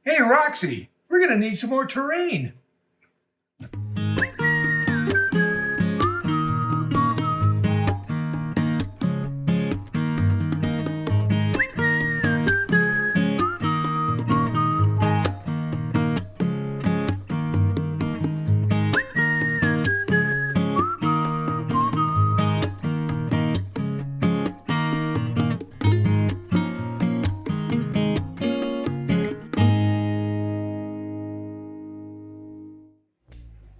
Hey, Roxy, we're going to need some more terrain.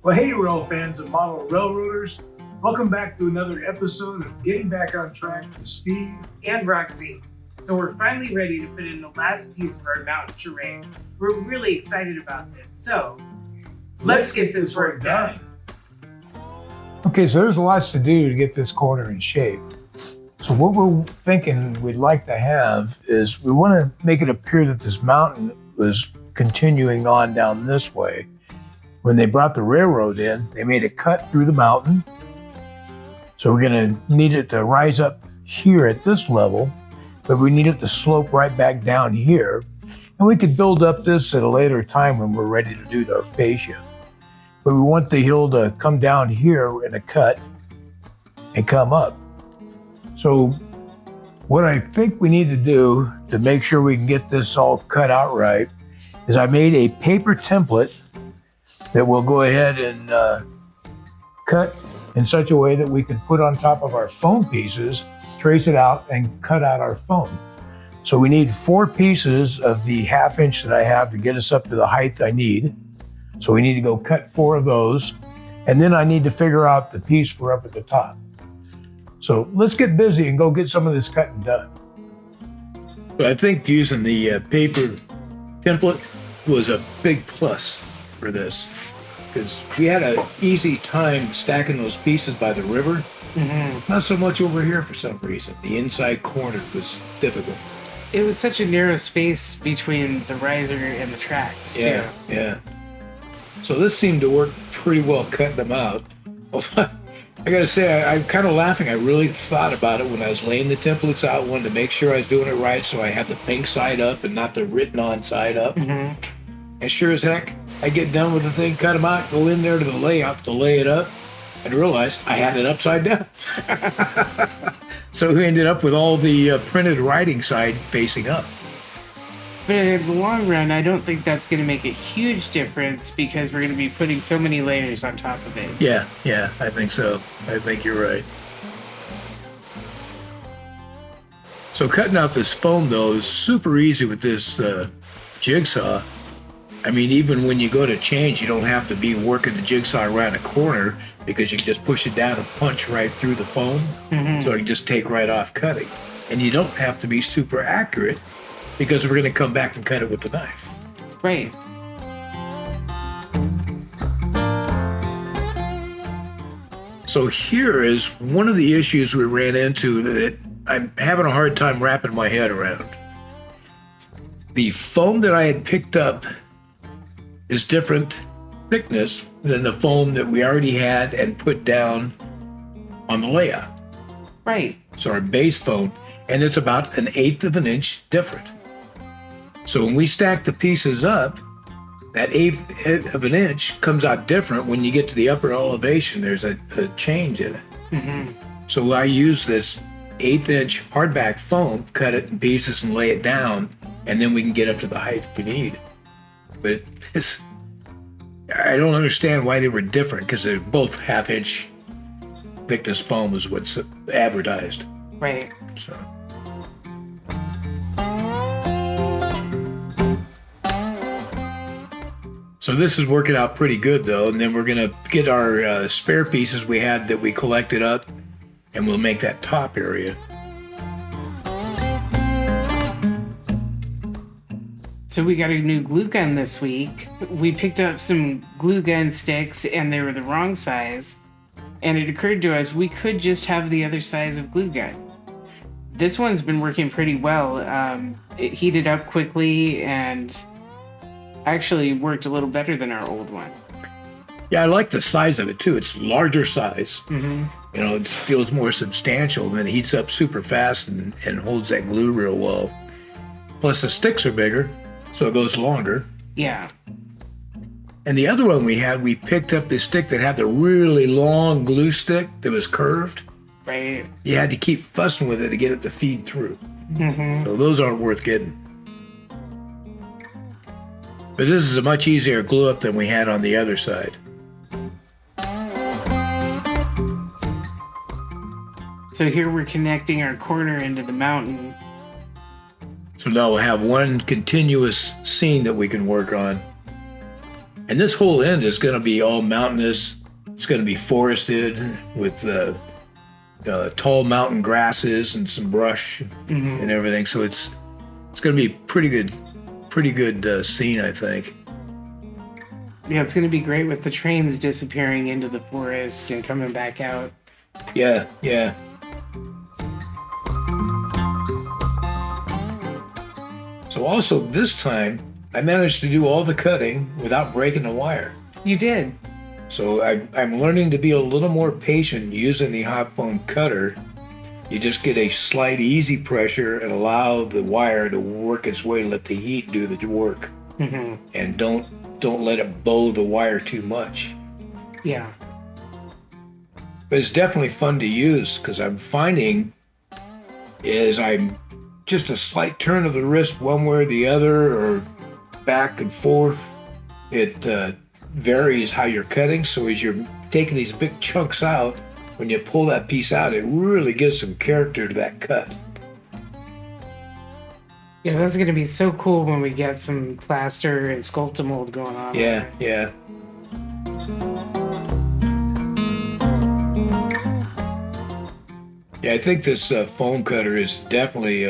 Well, hey, rail fans and model railroaders. Welcome back to another episode of Getting Back on Track with Steve and Roxy. So we're finally ready to put in the last piece of our mountain terrain. We're really excited about this. So let's get this work done. Okay, so there's lots to do to get this corner in shape. So what we're thinking we'd like to have is we want to make it appear that this mountain was continuing on down this way. When they brought the railroad in, they made a cut through the mountain. So we're gonna need it to rise up here at this level, but we need it to slope right back down here. And we could build up this at a later time when we're ready to do our fascia. But we want the hill to come down here in a cut and come up. So what I think we need to do to make sure we can get this all cut out right is I made a paper template that we'll go ahead and cut in such a way that we can put on top of our foam pieces, trace it out, and cut out our foam. So we need 4 pieces of the 1/2 inch that I have to get us up to the height I need. So we need to go cut 4 of those, and then I need to figure out the piece for up at the top. So let's get busy and go get some of this cutting done. But I think using the paper template was a big plus for this, because we had an easy time stacking those pieces by the river. Not so much over here for some reason. The inside corner was difficult. It was such a narrow space between the riser and the tracks, too. Yeah. So this seemed to work pretty well cutting them out. I gotta say, I'm kind of laughing. I really thought about it when I was laying the templates out. Wanted to make sure I was doing it right, so I had the pink side up and not the written on side up. And sure as heck, I get done with the thing, cut them out, go in there to the layout to lay it up, and realized I had it upside down. So we ended up with all the printed writing side facing up. But in the long run, I don't think that's going to make a huge difference because we're going to be putting so many layers on top of it. Yeah, I think so. I think you're right. So cutting out this foam, though, is super easy with this jigsaw. I mean, even when you go to change, you don't have to be working the jigsaw around a corner because you can just push it down and punch right through the foam. So it can just take right off cutting. And you don't have to be super accurate because we're going to come back and cut it with the knife. Right. So here is one of the issues we ran into that I'm having a hard time wrapping my head around. The foam that I had picked up is different thickness than the foam that we already had and put down on the layout. Right. So our base foam, and it's about 1/8 of an inch different. So when we stack the pieces up, that 1/8 of an inch comes out different. When you get to the upper elevation, there's a change in it. So I use this 1/8 inch hardback foam, cut it in pieces and lay it down, and then we can get up to the height we need. But I don't understand why they were different, because they're both 1/2 inch thickness foam is what's advertised. Right. So. So this is working out pretty good, though, and then we're going to get our spare pieces we had that we collected up, and we'll make that top area. So we got a new glue gun this week. We picked up some glue gun sticks, and they were the wrong size. And it occurred to us we could just have the other size of glue gun. This one's been working pretty well. It heated up quickly and actually worked a little better than our old one. Yeah, I like the size of it too. It's larger size. Mm-hmm. You know, it feels more substantial, and it heats up super fast and holds that glue real well. Plus the sticks are bigger, so it goes longer. Yeah. And the other one we picked up this stick that had the really long glue stick that was curved. Right. You had to keep fussing with it to get it to feed through. Mm-hmm. So those aren't worth getting. But this is a much easier glue up than we had on the other side. So here we're connecting our corner into the mountain. So now we'll have one continuous scene that we can work on. And this whole end is going to be all mountainous. It's going to be forested with tall mountain grasses and some brush and everything. So it's going to be pretty good scene, I think. Yeah, it's going to be great with the trains disappearing into the forest and coming back out. Yeah, yeah. So also this time, I managed to do all the cutting without breaking the wire. You did. So I'm learning to be a little more patient using the hot foam cutter. You just get a slight easy pressure and allow the wire to work its way, let the heat do the work. Mm-hmm. And don't let it bow the wire too much. Yeah. But it's definitely fun to use because I'm finding is I'm just a slight turn of the wrist one way or the other or back and forth. It varies how you're cutting. So as you're taking these big chunks out, when you pull that piece out, it really gives some character to that cut. Yeah, that's going to be so cool when we get some plaster and Sculptamold going on. Yeah, yeah. Yeah, I think this foam cutter is definitely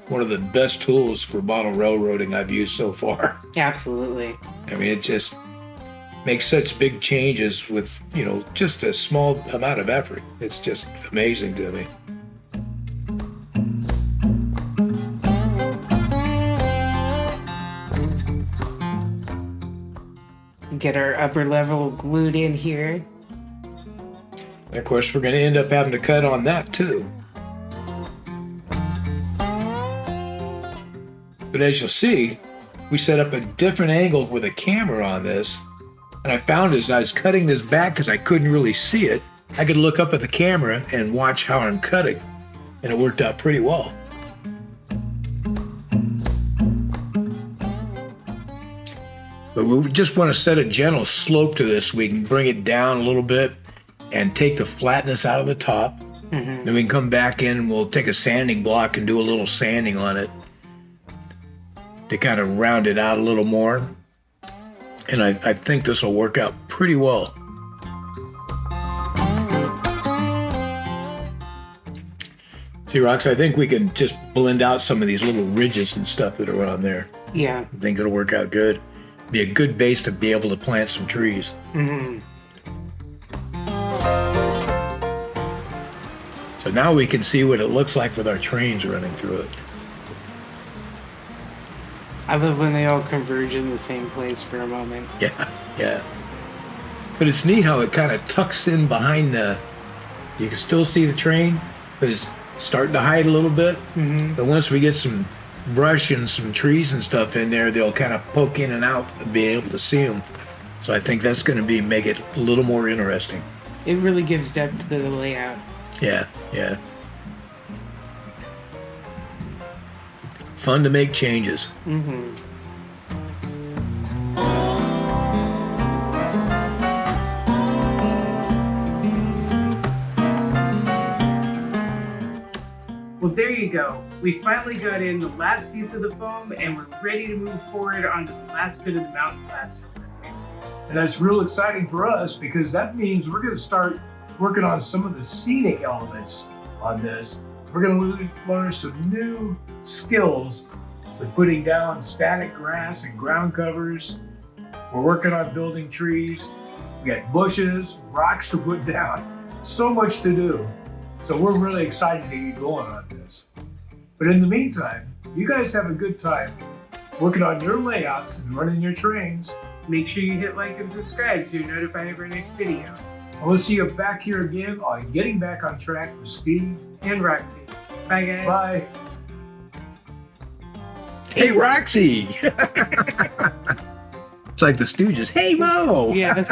one of the best tools for bottle railroading I've used so far. Absolutely. I mean, it just makes such big changes with, just a small amount of effort. It's just amazing to me. Get our upper level glued in here. And of course, we're going to end up having to cut on that too. But as you'll see, we set up a different angle with a camera on this. And I found as I was cutting this back, because I couldn't really see it, I could look up at the camera and watch how I'm cutting. And it worked out pretty well. But we just want to set a gentle slope to this so we can bring it down a little bit and take the flatness out of the top. Then we can come back in and we'll take a sanding block and do a little sanding on it to kind of round it out a little more. And I think this will work out pretty well. See, Rox, I think we can just blend out some of these little ridges and stuff that are on there. Yeah. I think it'll work out good. Be a good base to be able to plant some trees. Mm-hmm. So now we can see what it looks like with our trains running through it. I love when they all converge in the same place for a moment. Yeah, yeah. But it's neat how it kind of tucks in behind you can still see the train, but it's starting to hide a little bit. But once we get some brush and some trees and stuff in there, they'll kind of poke in and out and be able to see them. So I think that's going to make it a little more interesting. It really gives depth to the layout. Yeah, yeah. Fun to make changes. Mm-hmm. Well, there you go. We finally got in the last piece of the foam and we're ready to move forward onto the last bit of the mountain plaster. And that's real exciting for us because that means we're going to start working on some of the scenic elements on this. We're going to learn some new skills with putting down static grass and ground covers. We're working on building trees. We got bushes, rocks to put down. So much to do. So we're really excited to get going on this. But in the meantime, you guys have a good time working on your layouts and running your trains. Make sure you hit like and subscribe so you're notified of our next video. And we'll see you back here again on Getting Back on Track with Steve And Roxy. Bye, guys. Bye. Hey, Roxy. It's like the Stooges. Hey, Mo. Yeah.